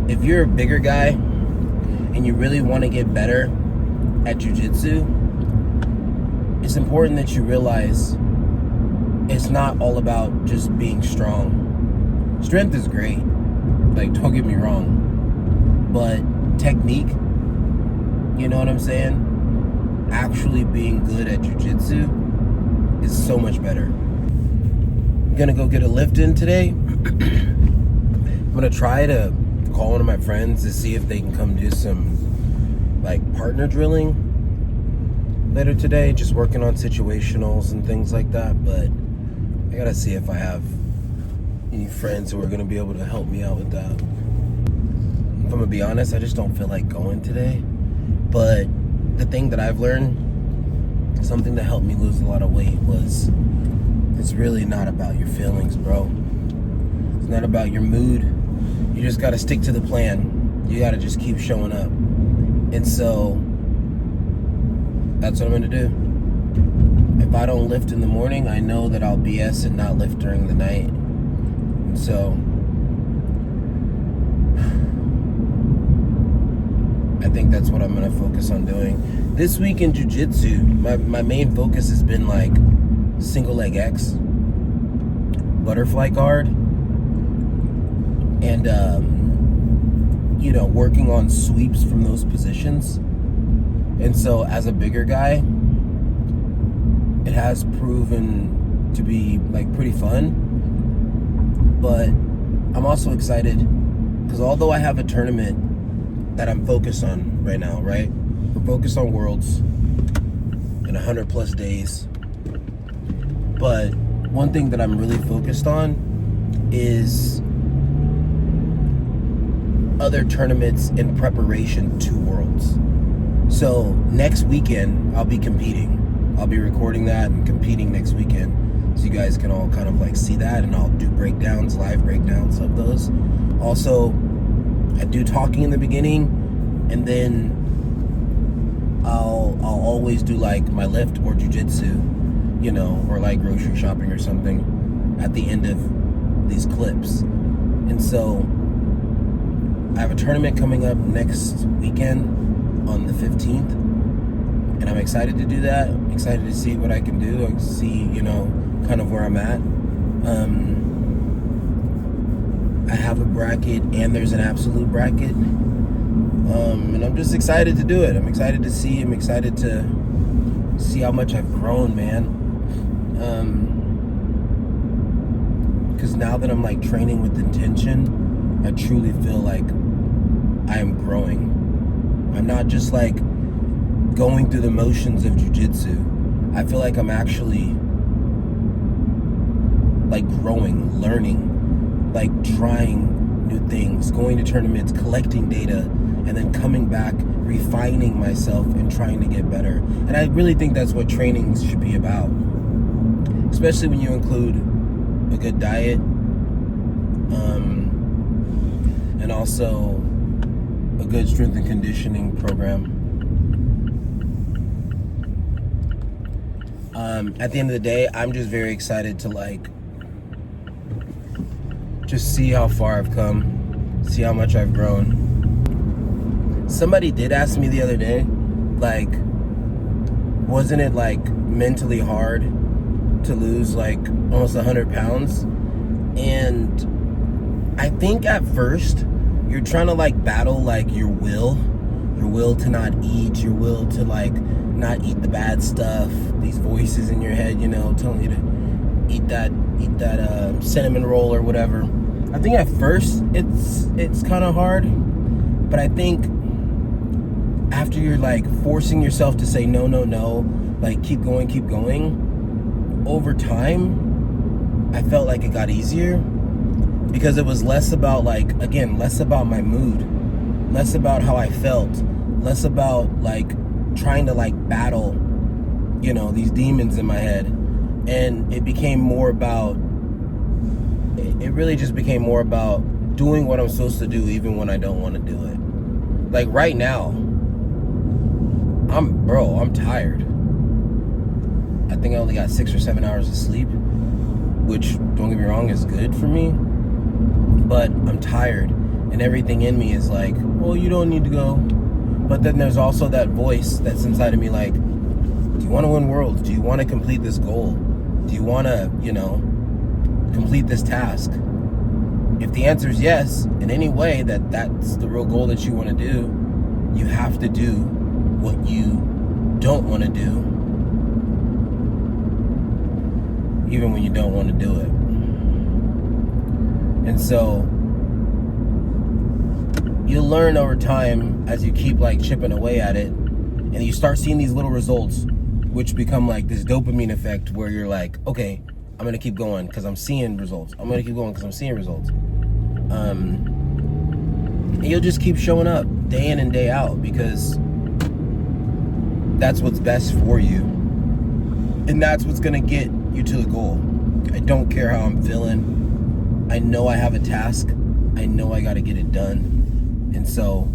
if you're a bigger guy and you really want to get better at jiu-jitsu, it's important that you realize it's not all about just being strong. Strength is great, like, don't get me wrong, but technique, you know what I'm saying? Actually being good at jiu-jitsu is so much better. I'm gonna go get a lift in today. I'm gonna try to call one of my friends to see if they can come do some like partner drilling later today, just working on situationals and things like that. But I gotta see if I have any friends who are gonna be able to help me out with that. If I'm gonna be honest, I just don't feel like going today. But the thing that I've learned, something that helped me lose a lot of weight, was it's really not about your feelings, bro. It's not about your mood. You just gotta stick to the plan. You gotta just keep showing up. And so that's what I'm gonna do. If I don't lift in the morning, I know that I'll BS and not lift during the night. And so I think that's what I'm gonna focus on doing. This week in jiu-jitsu, my main focus has been like single leg X, butterfly guard, and you know, working on sweeps from those positions. And so as a bigger guy, it has proven to be like pretty fun. But I'm also excited because although I have a tournament that I'm focused on right now, right? We're focused on Worlds in 100+ days. But one thing that I'm really focused on is other tournaments in preparation to Worlds. So next weekend, I'll be competing. I'll be recording that and competing next weekend. So you guys can all kind of like see that, and I'll do breakdowns, live breakdowns of those. Also, I do talking in the beginning, and then I'll always do like my lift or jiu-jitsu, you know, or like grocery shopping or something at the end of these clips. And so I have a tournament coming up next weekend on the 15th, and I'm excited to do that. I'm excited to see what I can do. I can see, you know, kind of where I'm at. I have a bracket and there's an absolute bracket. And I'm just excited to do it. I'm excited to see. I'm excited to see how much I've grown, man. Because now that I'm like training with intention, I truly feel like I am growing. I'm not just like going through the motions of jiu-jitsu. I feel like I'm actually like growing, learning, like trying new things, going to tournaments, collecting data, and then coming back, refining myself and trying to get better. And I really think that's what training should be about, especially when you include a good diet, and also a good strength and conditioning program. At the end of the day, I'm just very excited to like just see how far I've come, see how much I've grown. Somebody did ask me the other day, like, wasn't it like mentally hard to lose like almost 100 pounds? And I think at first you're trying to like battle like your will to not eat, your will to like not eat the bad stuff, these voices in your head, you know, telling you to eat that cinnamon roll or whatever. I think at first it's kind of hard, but I think after you're like forcing yourself to say no, like keep going, over time I felt like it got easier, because it was less about like, again, less about my mood, less about how I felt, less about like trying to like battle, you know, these demons in my head. And it became more about, it really just became more about doing what I'm supposed to do even when I don't want to do it. Like right now, I'm tired. I think I only got 6 or 7 hours of sleep, which, don't get me wrong, is good for me, but I'm tired. And everything in me is like, well, you don't need to go. But then there's also that voice that's inside of me like, do you want to win worlds? Do you want to complete this goal? Do you want to, complete this task? If the answer is yes, in any way that's the real goal that you want to do, you have to do what you don't want to do, even when you don't want to do it. And so you'll learn over time as you keep like chipping away at it, and you start seeing these little results, which become like this dopamine effect where you're like, okay, I'm gonna keep going because I'm seeing results. I'm gonna keep going because I'm seeing results. And you'll just keep showing up day in and day out because that's what's best for you. And that's what's gonna get you to the goal. I don't care how I'm feeling. I know I have a task. I know I gotta get it done. And so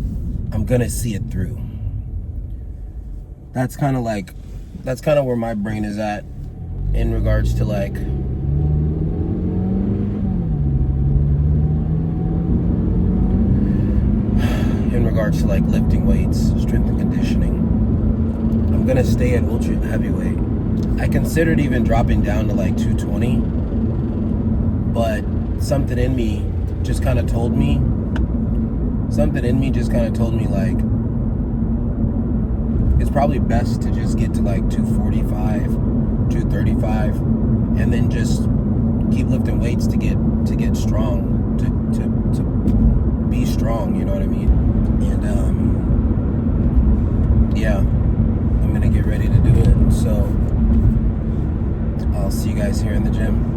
I'm gonna see it through. That's kind of where my brain is at in regards to like lifting weights, strength and conditioning. I'm gonna stay at ultra heavyweight. I considered even dropping down to like 220, but something in me just kind of told me like it's probably best to just get to like 245, 235, and then just keep lifting weights to get strong, to be strong, you know what I mean? And yeah, I'm gonna get ready to do it. So I'll see you guys here in the gym.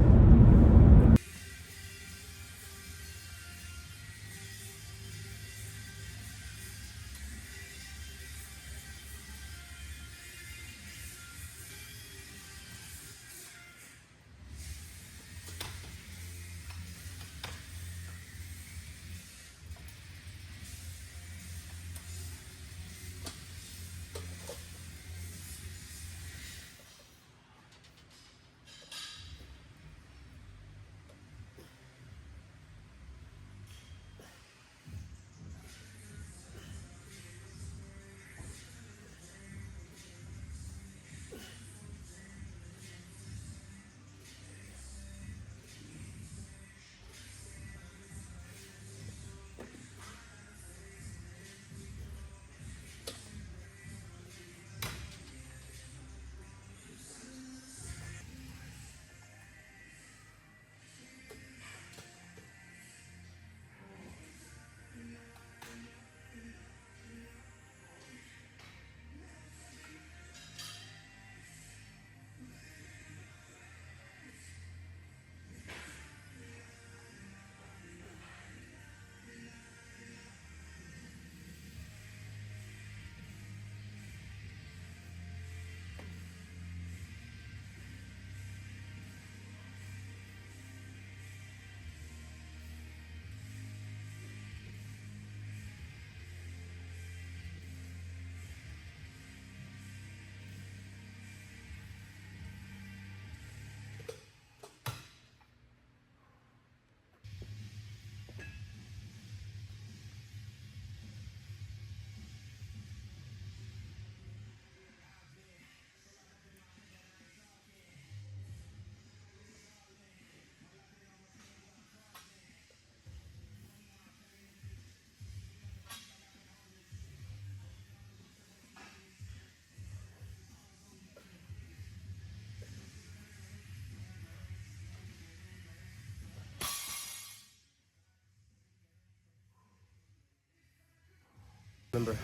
Remember,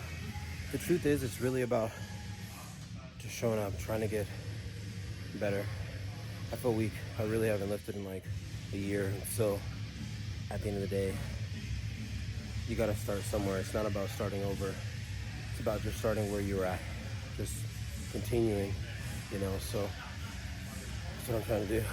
the truth is, it's really about just showing up, trying to get better. I feel weak. I really haven't lifted in like a year. So at the end of the day, you gotta start somewhere. It's not about starting over. It's about just starting where you were at. Just continuing, so that's what I'm trying to do.